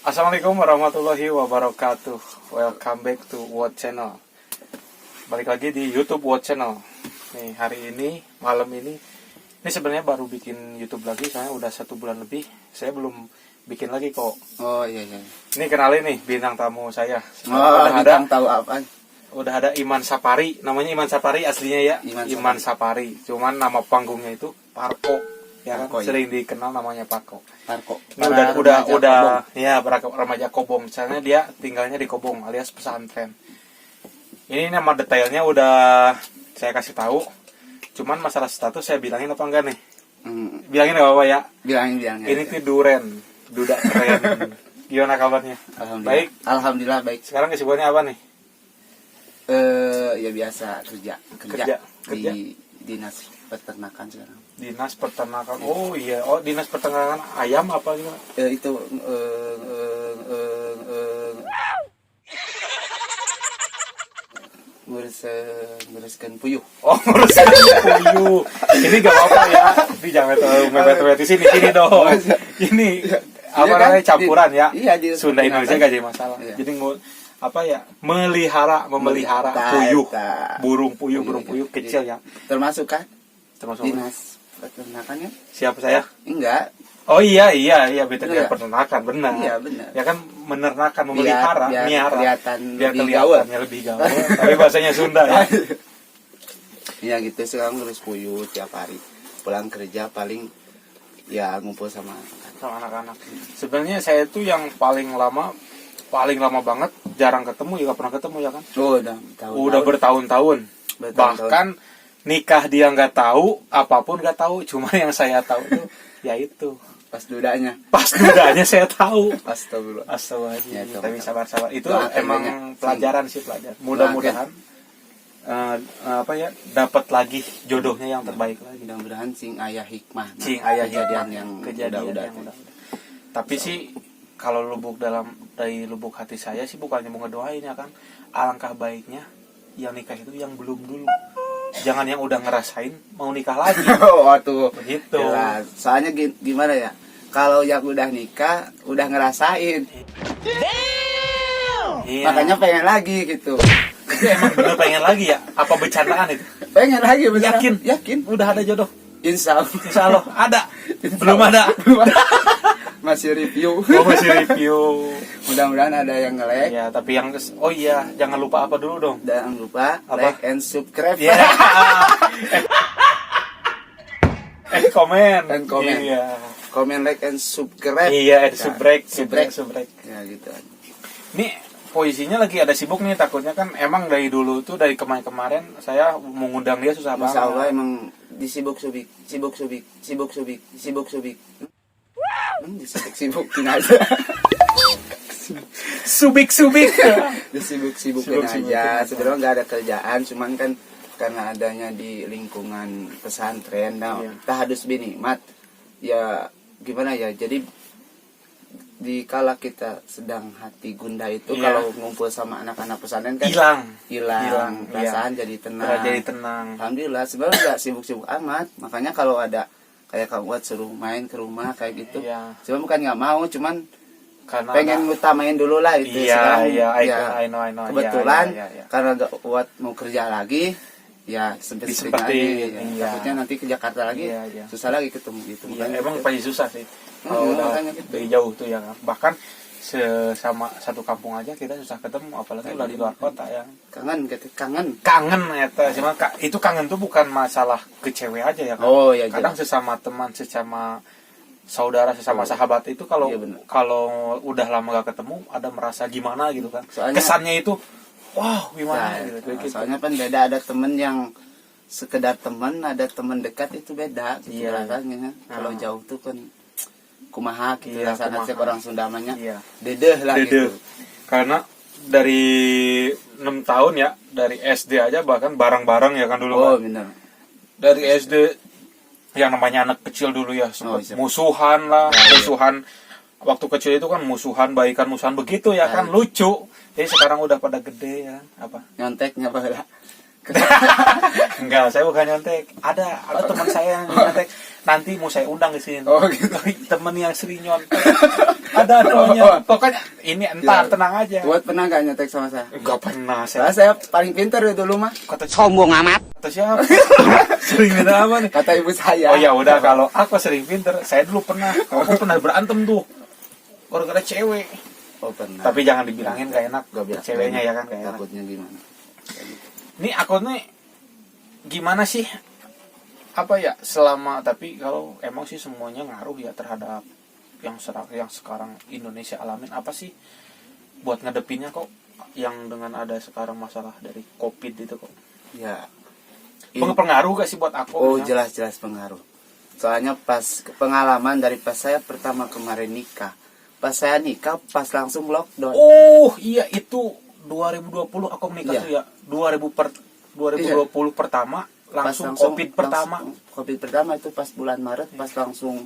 Assalamualaikum warahmatullahi wabarakatuh. Welcome back to What Channel. Balik lagi di YouTube What Channel. Nih hari ini, malam ini sebenarnya baru bikin YouTube lagi. Soalnya udah 1 bulan lebih. Saya belum bikin lagi kok. Oh iya. Ini kenalin nih bintang tamu saya. Udah bintang tahu apa? Udah ada Iman Sapari. Namanya Iman Sapari aslinya ya. Iman Sapari. Cuman nama panggungnya itu Parko. Ya kan Parko, sering dikenal namanya Parko. Ini udah ya remaja Kobong. Misalnya dia tinggalnya di Kobong alias pesantren. Ini nama detailnya udah saya kasih tahu. Cuman masalah status saya bilangin apa enggak nih? Bilangin enggak apa-apa ya? Bilangin. Ini tuh Duren, duda keren. Gimana kabarnya? Alhamdulillah baik. Sekarang kesibukannya apa nih? Ya biasa kerja di dinas peternakan sekarang. Dinas peternakan. Oh iya, dinas peternakan ayam apa gimana? Itu nguruskan puyuh. Oh, nguruskan puyuh. Ini gak apa-apa ya. Ini jangan terlalu mepet-mepet di sini dong. Ini apa namanya campuran ya? Iya, Sunda Indonesia gak jadi masalah. Iya. Jadi memelihara puyuh, burung puyuh kecil ya. Termasuk kan? Termasuk Dinas peternakan ya? Siapa saya? Enggak. Oh iya veteriner peternakan benar. Iya benar. Ya kan menernakan, memelihara, biar kelihatan lebih gaul. gaul. Tapi bahasanya Sunda ya. Iya gitu, sekarang ngurus puyuh tiap hari. Pulang kerja paling ya ngumpul sama anak-anak. Sebenarnya saya tuh yang paling lama banget jarang ketemu, juga pernah ketemu ya kan? Oh, udah bertahun-tahun. Bahkan nikah dia nggak tahu, apapun nggak tahu. Cuma yang saya tahu tuh ya itu. Pas dudanya saya tahu. Astagfirullah. Ya, tapi sabar. Itu emang pelajaran. Mudah-mudahan dapat lagi jodohnya yang terbaik lagi. Mudah-mudahan sing ayah hikmah. Kejadian yang udah. Tapi sih kalau dari lubuk hati saya sih bukannya mau ngedoain ya kan. Alangkah baiknya yang nikah itu yang belum dulu. Jangan yang udah ngerasain mau nikah lagi. Waktu begitu. Jelas. Soalnya gimana ya? Kalau yang udah nikah udah ngerasain. Iya. Makanya pengen lagi gitu. Itu emang bener pengen lagi ya? Apa bercandaan itu? Pengen lagi bener. Yakin? Udah ada jodoh? Insya Allah ada. Belum ada. Masih review. Masih review. Mudah-mudahan ada yang nge-like. Ya, tapi yang jangan lupa apa dulu dong? Jangan lupa like and subscribe. Yeah. Komen. Iya. Komen, like and subscribe. Iya, subrek. Ya gitu. Ini posisinya lagi ada sibuk nih, takutnya kan emang dari dulu tuh dari kemarin saya mengundang dia susah banget. Masya Allah emang disibuk-subikin aja. Disibuk-sibukin aja. Sebenarnya nggak ada kerjaan, cuman kan karena adanya di lingkungan pesantren, kita harus binikmat. Ya gimana ya? Jadi di kala kita sedang hati gundah itu, kalau ngumpul sama anak-anak pesantren kan hilang perasaan, jadi tenang. Alhamdulillah sebenarnya nggak sibuk-sibuk amat. Makanya kalau ada kayak Kang Uat suruh main ke rumah kayak gitu, cuma bukan nggak mau, cuman karena pengen ngutamain dulu lah itu. I know. Kebetulan karena Uat mau kerja lagi, ya sempit lagi. Takutnya nanti ke Jakarta lagi, susah lagi ketemu gitu. Emang pasti susah sih. Kalau udah dari jauh tuh ya kan. Bahkan sama satu kampung aja kita susah ketemu, apalagi udah di luar kota ya. Kangen eta. Cuma itu kangen tuh bukan masalah ke cewek aja ya kan. Kadang sesama teman, sesama saudara, sesama sahabat itu kalau udah lama gak ketemu ada merasa gimana gitu kan. Soalnya, kesannya itu gimana gitu. Soalnya kan beda, ada temen yang sekedar teman, ada teman dekat itu beda gitu rasanya. Kalau jauh tuh kan kumaha gitu rasanya, orang Sunda namanya dedeh lah gitu. Karena dari 6 tahun ya, dari SD aja bahkan bareng-bareng ya kan dulu. Benar. Dari SD yang namanya anak kecil dulu ya, musuhan lah, musuhan waktu kecil itu kan musuhan begitu ya kan, lucu. Jadi sekarang udah pada gede ya, apa? Nyonteknya apa? Enggak, saya bukan nyontek. Ada teman saya yang nyontek. Nanti mau saya undang ke sini. Oh gitu. Temen yang sering nyontek. Ada namanya. Pokoknya ini entar tenang aja. Buat pernah gak nyontek sama saya? Enggak pernah Saya paling pintar dulu mah. Kata Sombong amat. kata siapa? Sering pinter apa nih? Kata ibu saya. Oh ya udah, kalau aku sering pinter, saya dulu aku pernah berantem tuh. Gara-gara cewek. Oh pernah. Tapi jangan dibilangin gak enak. Gak bilang. Ceweknya ya kan gak enak. Takutnya gimana? Ini aku nih gimana sih? Apa ya, selama, tapi kalau emang sih semuanya ngaruh ya terhadap yang sekarang Indonesia alamin. Apa sih buat ngadepinnya kok yang dengan ada sekarang masalah dari COVID itu kok? Ya. Pengaruh gak sih buat aku? Oh misalnya? jelas pengaruh. Soalnya pas pengalaman dari pas saya pertama kemarin nikah. Pas saya nikah pas langsung lockdown. Oh iya, itu 2020 aku menikah Iya. tuh ya. 2020 pertama langsung COVID pertama. COVID pertama itu pas bulan Maret, pas langsung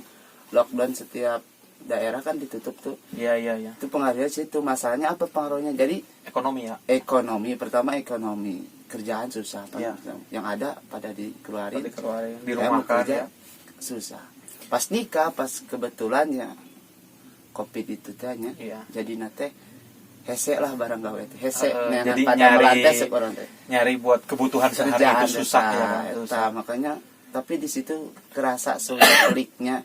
lockdown, setiap daerah kan ditutup tuh. Iya. Itu pengaruhnya situ. Masalahnya apa pengaruhnya? Jadi Ekonomi ya. ekonomi, pertama ekonomi, kerjaan susah. Iya. Yang ada pada dikeluarin. Di rumah kan ya. Susah. Pas nikah, pas kebetulan ya COVID itu tanya. Iya. Jadi nate hese lah barang gawe teh. Hese jadi pada melantai seorang teh. nyari buat kebutuhan sehari Kerjaan itu susah ya kan? eta. Makanya tapi di situ kerasa sulit-sulitnya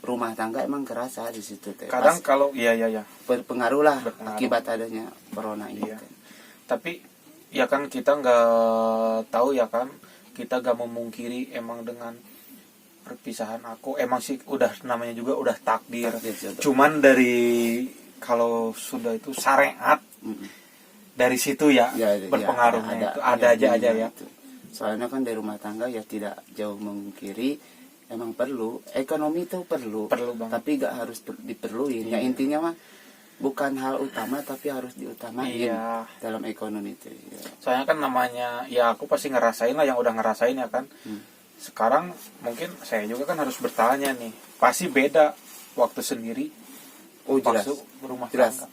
rumah tangga, emang kerasa di situ teh. Kadang Pas kalau iya berpengaruh lah Berpengaruh. akibat adanya corona ini. Iya. teh. Tapi ya kan kita nggak tahu ya kan, kita nggak memungkiri emang dengan perpisahan aku emang sih udah namanya juga udah takdir. Takdir, jodoh. Cuman dari kalau sudah itu syariat Mm-mm. dari situ ya, berpengaruhnya itu ada aja ya. Itu. Soalnya kan dari rumah tangga ya tidak jauh memungkiri, emang perlu ekonomi itu perlu Perlu banget. tapi gak harus diperluin. Ya intinya mah bukan hal utama tapi harus diutamain Iya. dalam ekonomi itu ya. Soalnya kan namanya ya aku pasti ngerasain lah, yang udah ngerasain ya kan. Sekarang mungkin saya juga kan harus bertanya nih, pasti beda waktu sendiri. Oh jelas, waktu rumah jelas. tangga.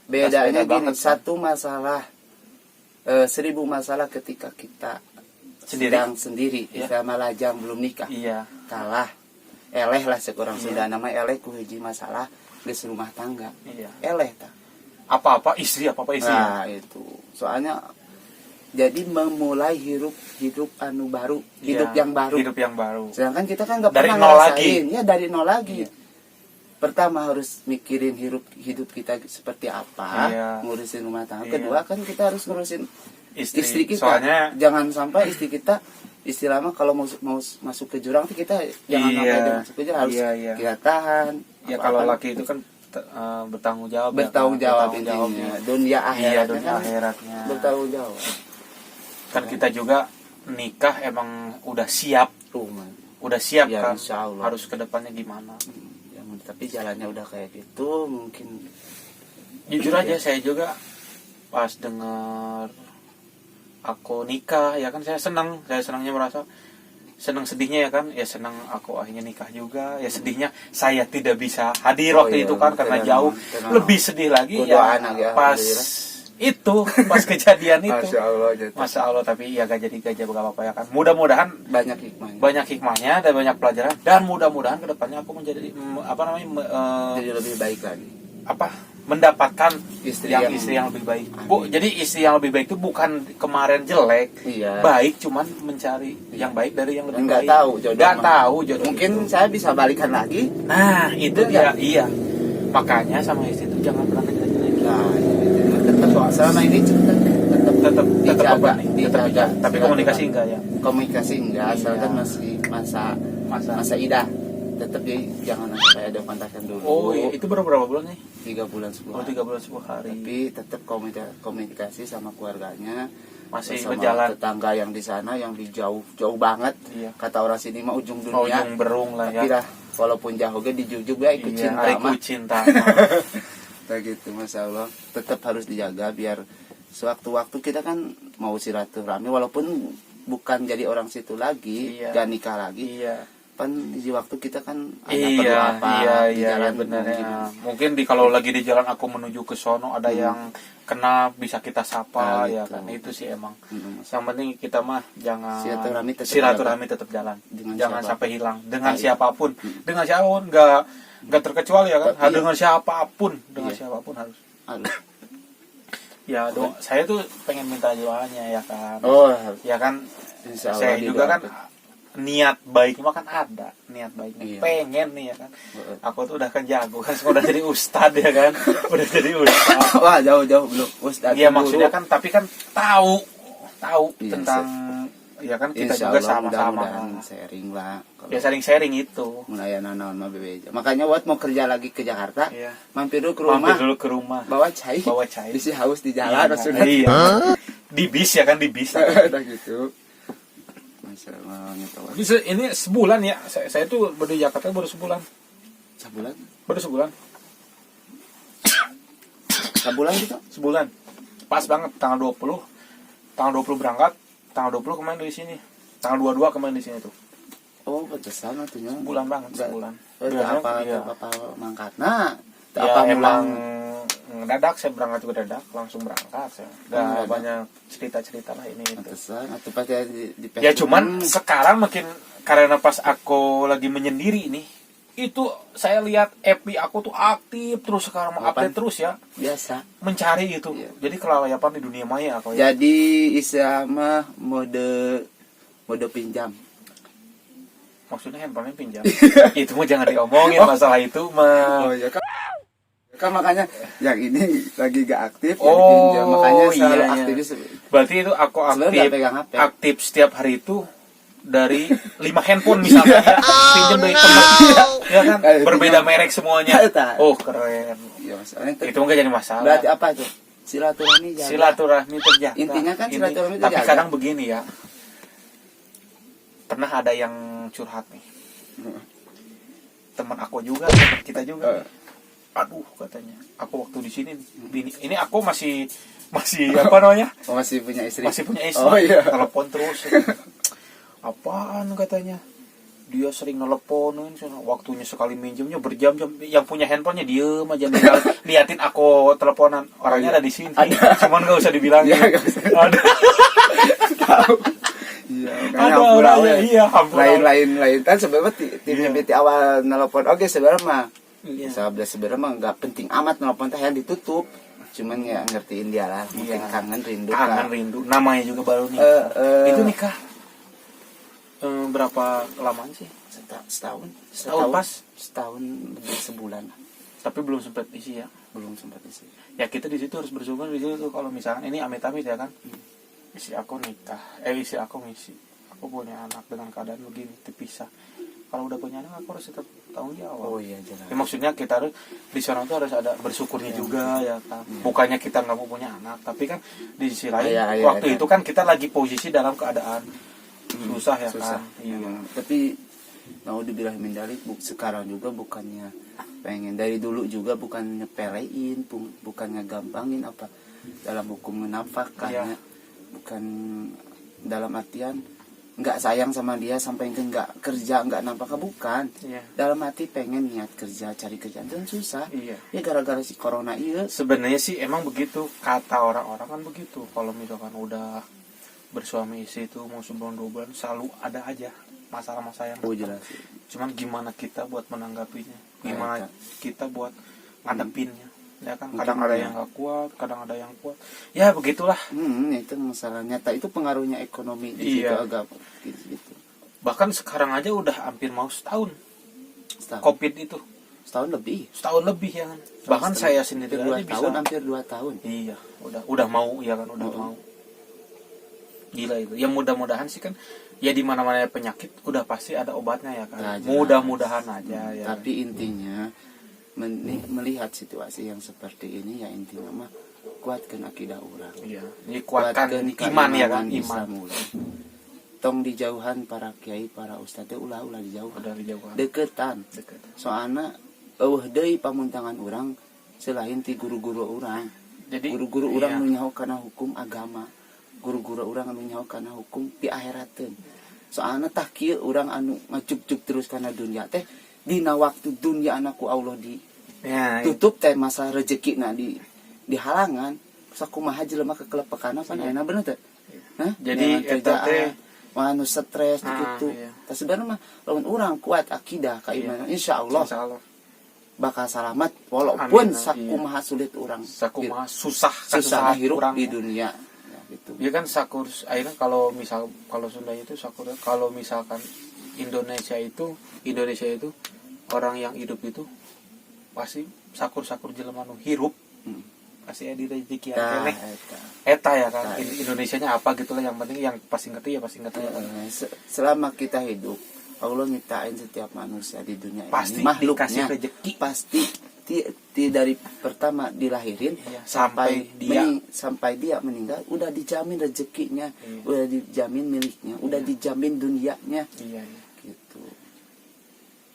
Bedanya Beda gini, banget, kan? satu masalah 1000 masalah ketika kita Sendiri. sedang sendiri, Iya. sama lajang belum nikah. Iya. Kalah eleh lah seorang Iya. Sunda nama eleh ku hiji masalah geus rumah tangga. Iya. Eleh ta. Apa-apa istri. Nah, itu. Soalnya jadi memulai hidup anu baru, hidup Iya, yang baru. Hidup yang baru. Sedangkan kita kan nggak Dari pernah nol ngerasain. Ya dari nol lagi. Iya. Pertama harus mikirin hidup kita seperti apa, Iya. ngurusin rumah tangga. Iya. Kedua kan kita harus ngurusin istri kita. Soalnya Jangan sampai istri kita istilahnya kalau mau masuk ke jurang tuh kita jangan Iya. sampai dia masuk ke jurang, harus Iya. kita tahan. ya Apa-apa. kalau laki itu kan bertanggung jawab. bertanggung ya, jawab kan? intinya. ya. Dunia Iya, akhiratnya dunia kan akhiratnya. bertanggung jawab. Kan kita juga nikah emang udah siap Rumah. Ya, kan, insya Allah. harus kedepannya gimana. Ya, tapi jalannya udah kayak gitu mungkin. Jujur Iya. aja saya juga pas dengar aku nikah ya kan, saya senangnya merasa senang, sedihnya ya kan, ya senang aku akhirnya nikah juga, ya sedihnya saya tidak bisa hadir Oh waktu iya, itu kan karena tenang, jauh. tenang. Lebih sedih lagi Kudu ya anak ya, pas itu pas kejadian itu. Masya Allah, jatuh. Masya Allah, tapi ya gak jadi gak apa-apa ya kan. Mudah-mudahan banyak hikmahnya. banyak hikmahnya dan banyak pelajaran, dan mudah-mudahan kedepannya aku menjadi Jadi lebih baik lagi. mendapatkan Istri istri yang lebih baik. Amin. Jadi istri yang lebih baik itu bukan kemarin jelek, Iya. baik, cuman mencari yang baik dari yang lebih Nggak baik. tahu jodoh Nggak mah. tahu jodoh. Mungkin saya bisa balikan lagi. Nah itu Iya. dia, iya. Makanya sama istri itu jangan pernah jelek-jelek. Nah, tetap selama ini tetap Tetap dijaga, apa nih? Tetap dijaga. Tapi komunikasi enggak ya? Komunikasi enggak, Iya. asalkan masih masa idah. Tetap jadi jangan sampai ada kontakkan dulu. Oh iya, itu berapa bulan nih? 3 bulan 10 Oh, hari. 3 bulan 10 hari. Tapi tetap komunikasi sama keluarganya, Masih sama berjalan. tetangga yang di sana yang di jauh banget. Iya. Kata orang sini mah ujung Oh, dunia. ujung berung lah Tapi ya. lah walaupun jauh ge dijujug ya ikut Iya, cinta hari mah. cinta. Kayak gitu, Masya Allah. Tetap harus dijaga biar sewaktu-waktu kita kan mau silaturahmi walaupun bukan jadi orang situ lagi, Iya. gak nikah lagi. Iya. Pan di waktu kita kan ada Iya, perlu apa di iya, jalan benar mungkin. ya. Mungkin kalau lagi di jalan aku menuju ke sono ada yang kena bisa kita sapa Nah, ya gitu. kan. Itu sih emang. Mm-mm. Yang penting kita mah jangan Silaturahmi tetap jalan. Dengan Jangan siapapun. sampai hilang dengan Nah, itu. siapapun. Dengan siapapun enggak terkecuali ya kan. Iya. Dengan siapapun, Iya. siapapun harus. Aduh. Ya, saya tuh pengen minta doanya ya kan. Oh, Ya kan insya saya Allah juga kan didoakan. niat baiknya mah kan ada niat baiknya Iya. pengen nih ya kan aku tuh udah kan jago kan udah jadi ustad ya kan udah jadi ustad Wah, jauh-jauh belum. Ustaz. iya guru. maksudnya kan tapi kan tahu Iya, tentang ya kan kita Insya juga Allah sama-sama mudah-mudahan sharing lah. Kalau ya sharing itu mulai naon mah bebeja. Makanya buat mau kerja lagi ke Jakarta, iya. mampir dulu ke mampir rumah, dulu ke rumah bawa cai. Bisi haus di jalan maksudnya. iya. Di bis ya kan di bis Udah gitu. Masalah tahu. ini sebulan ya saya tuh baru di Jakarta baru sebulan Sebulan gitu. sebulan pas banget tanggal 20 berangkat tanggal 20 kemarin di sini tanggal 22 kemarin di sini tuh Oh, pantesan atunya. sebulan banget sebulan Apa mangkatna? ya Apa emang mulang dadak saya berangkat juga dadak langsung berangkat saya dadak. nggak banyak cerita lah ini itu pantesan atau pas di ya cuman sekarang makin karena pas aku lagi menyendiri ini itu saya lihat FB aku tuh aktif terus sekarang update terus ya biasa. mencari itu Iya. jadi kelalayapan di dunia maya aku ya Jadi istilahnya mode pinjam. maksudnya handphonenya pinjam itu mah jangan diomongin masalah itu mah Oh iya kan makanya yang ini lagi gak aktif Oh, yang pinjam makanya selalu iya. aktif. berarti itu aku Sebenarnya aktif nggak pegang HP. aktif setiap hari itu dari 5 handphone misalnya ya pinjam dari teman ya kan berbeda merek semuanya oh keren Iya, masalahnya itu enggak jadi masalah berarti apa itu? Silaturahmi jaga. silaturahmi terjaga Intinya kan silaturahmi tapi terjaga. kadang begini ya pernah ada yang curhat nih teman aku juga teman kita juga nih. Aduh katanya aku waktu di sini nih, ini aku masih apa namanya Oh, masih punya istri. oh iya telepon terus apaan katanya dia sering nelponin waktunya sekali minjemnya berjam-jam yang punya handphonenya diem aja liatin aku teleponan orangnya ada di sini cuman nggak usah dibilangin Ya, nggak usah. ada Iya, ada orangnya iya hampura. lain kan sebenarnya tim awal nelpon oke sebenarnya mah Iya. sebenarnya mah nggak penting amat nelpon teh yang ditutup cuman ya ngertiin dia lah mungkin Iya. kangen rindu kangen lah. rindu namanya juga baru nikah itu nikah berapa kelamaan sih setahun pas setahun lebih sebulan tapi belum sempat isi ya belum sempat isi. ya kita di situ harus bersyukur di situ tuh kalau misalkan ini amit-amit ya kan istri aku nikah istri aku ngisi aku punya anak dengan keadaan begini terpisah kalau udah punya anak aku harus tetap tanggung jawab Oh iya jelas. ya, maksudnya kita harus di sana tuh harus ada bersyukurnya juga ya kan bukannya kita nggak mau punya anak tapi kan di sisi lain waktu itu kan kita lagi posisi dalam keadaan susah ya susah. kan iya. Tapi mau dibilang mendalik sekarang juga bukannya pengen dari dulu juga bukan nyepelein bukan ngegampangin apa dalam hukum menafkahkannya bukan dalam artian nggak sayang sama dia sampai nggak kerja nggak nafkah bukan dalam hati pengen niat kerja cari kerjaan dan susah ya gara-gara si corona iya sebenarnya sih emang begitu kata orang-orang kan begitu kalau misalkan udah bersuami istri itu mau sebulan 2 bulan selalu ada aja masalah-masalah yang jelas. Cuman gimana kita buat menanggapinya gimana kita buat ngadepinnya ya kan kadang ada yang nggak kuat kadang ada yang kuat ya begitulah itu masalah nyata itu pengaruhnya ekonomi di situ agak gitu. Bahkan sekarang aja udah hampir mau setahun. COVID itu setahun lebih ya kan bahkan saya sendiri aja bisa hampir 2 tahun iya udah mau ya kan udah mau gila itu ya mudah-mudahan sih kan ya di mana-mana penyakit udah pasti ada obatnya ya kan mudah-mudahan aja ya tapi intinya melihat situasi yang seperti ini ya intinya mah kuatkan akidah orang iya ini kuatkan iman ya kan iman tong dijauhan para kiai para ustadz ulah dijauhan udah dijauhan deketan soalnya deui pamuntangan orang selain ti guru-guru orang jadi guru-guru orang nu nyaho kana hukum agama guru-guru orang nu nyaho kana hukum di akhirateun soalnya tah kieu urang anu ngacuk-cuk terus karena dunia teh dina waktu dunia anakku Allah di tutup teh masa rezeki di halangan sakumaha jelema kekelepekan apa enak bener teh. Nah, jadi eta teh anu stres gitu. Tapi sebenarnya mah lamun urang kuat akidah keimanan insyaallah bakal selamat walaupun sakumaha sulit urang sakumaha susah hirup di dunia ya, gitu. Ya kan sakur akhirnya kalau Sunda itu sakur kalau misalkan Indonesia itu orang yang hidup itu pasti sakur jelema nu hirup pasti ada rezeki yang eta ya kan Indonesianya apa gitulah yang penting yang pasti ngerti selama kita hidup Allah nyiptain setiap manusia di dunia pasti ini makhluknya rezeki pasti dari pertama dilahirin sampai dia meninggal udah dijamin rezekinya udah dijamin miliknya udah dijamin dunianya gitu.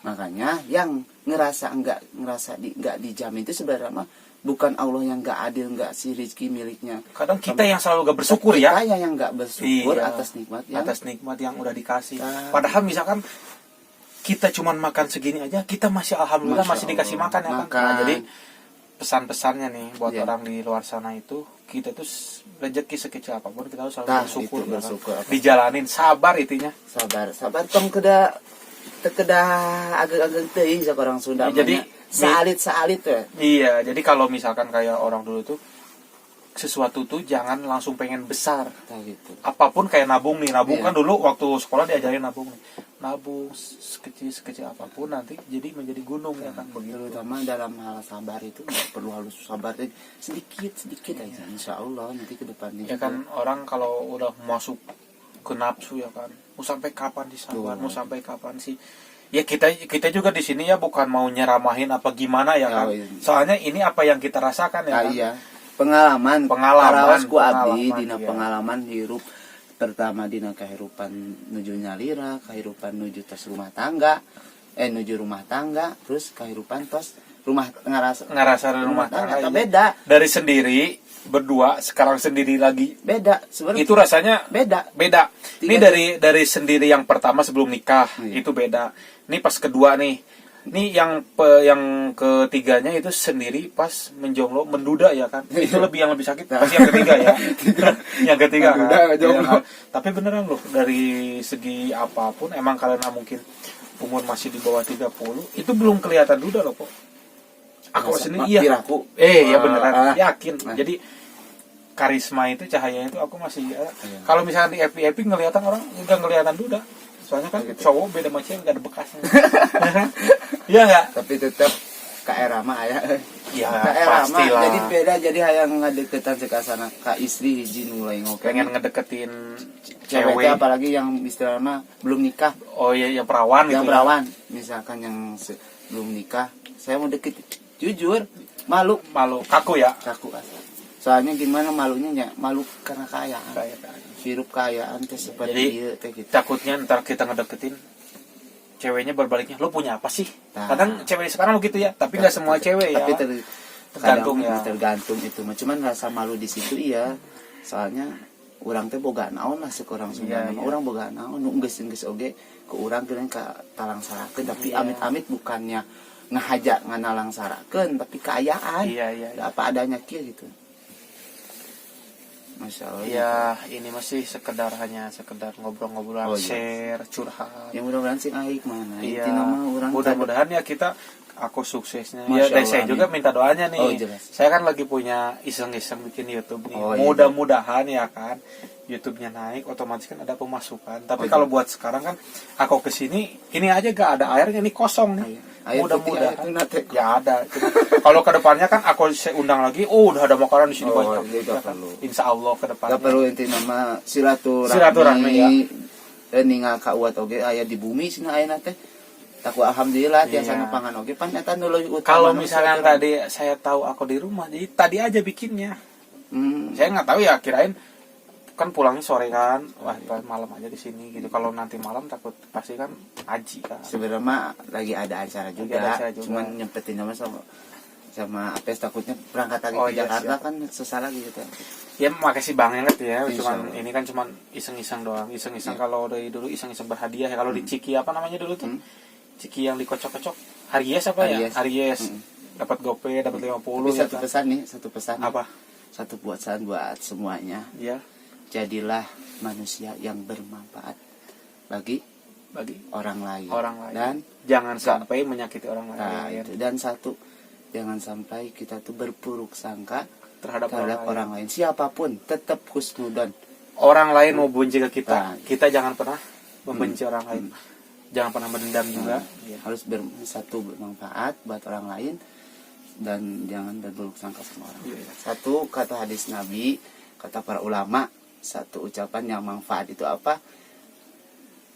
Makanya yang ngerasa nggak dijamin itu sebenarnya bukan Allah yang nggak adil, nggak si rezeki miliknya. Kadang kita yang selalu gak bersyukur ya. Kita yang nggak bersyukur atas nikmat yang udah dikasih. Padahal misalkan kita cuman makan segini aja, kita masih alhamdulillah masih dikasih makan ya kan. Nah, jadi pesan-pesannya nih buat orang di luar sana itu, kita tuh rezeki sekecil apapun kita harus selalu bersyukur. Ya kan? Dijalanin sabar itunya. Sabar tong kedah agak-agak teuing sakurang Sunda. Jadi Saalit ya. Iya, jadi kalau misalkan kayak orang dulu tuh sesuatu tuh jangan langsung pengen besar. Gitu. Apapun kayak nabung kan dulu waktu sekolah diajarin nabung sekecil apapun nanti jadi menjadi gunung ya kan begitu. Terutama dalam hal sabar itu nggak perlu harus sabar sedikit aja insyaallah nanti ke depannya. Ya kan orang kalau udah masuk ke nafsu ya kan mau sampai kapan disabar, mau sampai kapan sih? Ya kita juga di sini ya bukan mau nyeramahin apa gimana ya kan. Soalnya ini apa yang kita rasakan ya kan. Iya. Pengalaman ku abdi dina pengalaman hirup pertama dina kehidupan nuju nyalira, kehidupan nuju tos rumah tangga, nuju rumah tangga, terus kehidupan tos ngerasa rumah tangga. Beda. Dari sendiri berdua sekarang sendiri lagi beda sebenarnya itu rasanya beda. Ini dari sendiri yang pertama sebelum nikah itu beda. Ini pas kedua nih yang ketiganya itu sendiri pas menjomblo menduda ya kan itu yang lebih sakit pasti yang ketiga ya yang ketiga kan ya, tapi beneran loh dari segi apapun emang karena mungkin umur masih di bawah 30 itu belum kelihatan duda loh kok. Aku sendiri iya. Ya beneran yakin. Jadi karisma itu cahaya itu aku masih kalau misalnya di FB ngeliatan orang enggak ngeliatan duda. Soalnya kan cowok beda macam enggak ada bekasnya. Iya enggak? Tapi tetap ka era mah aya. Ya pastilah. Jadi beda jadi hayang ngadeketan sekasana ka istri hiji mulai pengen ngedeketin cewek apalagi yang istilahnya belum nikah. Oh iya yang perawan yang perawan. Misalkan yang belum nikah, saya mau deket jujur malu kaku asal. Soalnya gimana malunya malu karena kaya hirup kayaan teh seperti ieu teh gitu. Takutnya ntar kita ngedeketin ceweknya berbaliknya lo punya apa sih? Kadang cewek sekarang begitu ya, tapi enggak semua cewek ya. Tapi tergantung itu mah cuman rasa malu di situ iya. Soalnya urang teh boga naon lah sekurang Sunda mah urang boga naon nu geus oge ke urang keureun ka talang sarakeun tapi amit-amit bukannya ngahajak nganalang sarakeun tapi keayaan. Iya. Apa adanya kieu gitu. Masya Allah. Ya ini masih sekedar ngobrol-ngobrol, share, curhat. Ya mudah-mudahan sih aik mana. Iya. Mudah-mudahan ya aku suksesnya. Ya dari saya juga minta doanya nih. Saya kan lagi punya iseng-iseng bikin YouTube nih. Mudah-mudahan ya kan YouTube-nya naik, otomatis kan ada pemasukan. Tapi kalau buat sekarang kan aku kesini, ini aja gak ada airnya, ini kosong nih. Mudah-mudahan ya ada. Kalau kedepannya kan aku undang lagi, udah ada makanan di sini banyak. Insya Allah kedepannya. Gak perlu inti nama silaturahmi ya. Ningal kauat oge aya di bumi sini aya teh. Taku alhamdulillah tiasa pangan oge pan eta nu leuwih utama. Kalau misalnya tadi saya tahu aku di rumah, jadi tadi aja bikinnya. Saya nggak tahu ya, kirain kan pulangnya sore kan, wah malam aja di sini gitu. Kalau nanti malam takut pasti kan haji kan. Sebenarnya lagi ada acara juga. Cuman nyempetin sama apa takutnya berangkat lagi ke Jakarta kan susah lagi gitu. Ya makasih banget ya, cuman Insyaallah. ini kan cuman iseng-iseng doang, iseng-iseng kalau dari dulu iseng-iseng berhadiah ya. Kalau di Ciki apa namanya dulu tuh? Ciki yang dikocok-kocok. Aries apa ya? Aries. Dapat GoPay, dapat 50 Tapi ya satu kan? pesan nih, satu pesan. Apa? Satu pesan buat semuanya. Ya, Jadilah manusia yang bermanfaat bagi orang lain. orang lain. Dan Jangan sampai menyakiti orang nah, lain itu. Dan satu, jangan sampai kita tuh berpuruk sangka terhadap orang lain. Siapapun tetap husnudon. Orang lain mau benci ke kita, Nah. kita jangan pernah membenci orang lain. Jangan pernah mendendam juga. Ya. Harus satu bermanfaat buat orang lain dan jangan berburuk sangka sama orang lain. Satu kata hadis Nabi, kata para ulama, satu ucapan yang manfaat itu apa?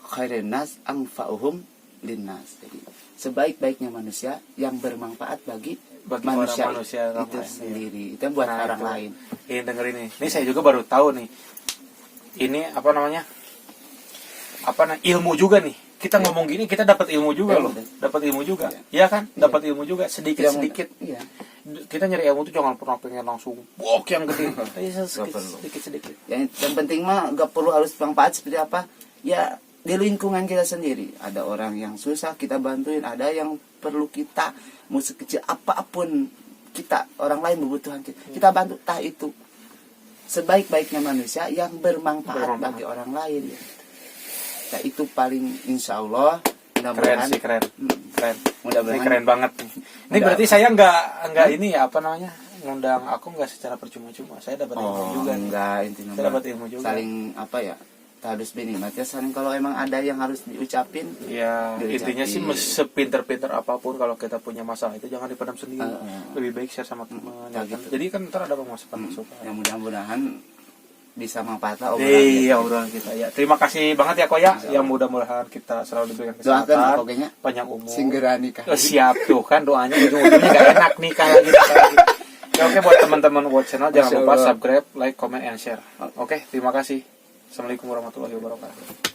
Khairin nas anfa'uhum linnas. Jadi sebaik-baiknya manusia yang bermanfaat bagi manusia, manusia itu lain. sendiri. Itu buat Nah, orang itu. lain. Ini dengerin nih. Ini saya juga baru tahu nih. Ini apa namanya? Ilmu juga nih. Kita ngomong gini kita dapat ilmu juga loh. Dapat ilmu juga. Iya kan? Dapat ilmu juga sedikit-sedikit. Iya. Kita nyari ilmu tuh jangan pernah pengen langsung bok yang gede. Nggak perlu. Sedikit-sedikit. Yang penting mah gak perlu harus manfaat seperti apa. Ya di lingkungan kita sendiri. Ada orang yang susah kita bantuin. Ada yang perlu kita mau sekecil apapun kita orang lain membutuhkan kita bantu. Tah itu sebaik-baiknya manusia yang bermanfaat bagi orang lain. Nah, itu paling insya Allah mudah-mudahan Keren. Ini mudah-mudahan keren banget nih. Ini berarti saya nggak ini ya apa namanya? Ngundang aku nggak secara percuma-cuma. Saya dapat ilmu juga. Enggak, intinya Saya dapat ilmu juga. saling apa ya? Harus binimat ya saling kalau emang ada yang harus diucapin Ya, diucapin. intinya sih sepinter-pinter apapun kalau kita punya masalah itu jangan dipendam sendiri. Lebih baik share sama teman. Ya kan? gitu. Jadi kan ntar ada masukan-masukan. yang mudah-mudahan bisa manfaat lah Iya, obrolan kita ya. Terima kasih banget ya Koya. Yang mudah-mudahan kita selalu diberikan doakan kesehatan, pokoknya panjang umur. segera nikah. Siap tuh kan doanya ujung-ujungnya gak enak nikah lagi. Ya, oke buat teman-teman Watch Channel jangan lupa subscribe, like, comment, and share. Oke, terima kasih. Assalamualaikum warahmatullahi wabarakatuh.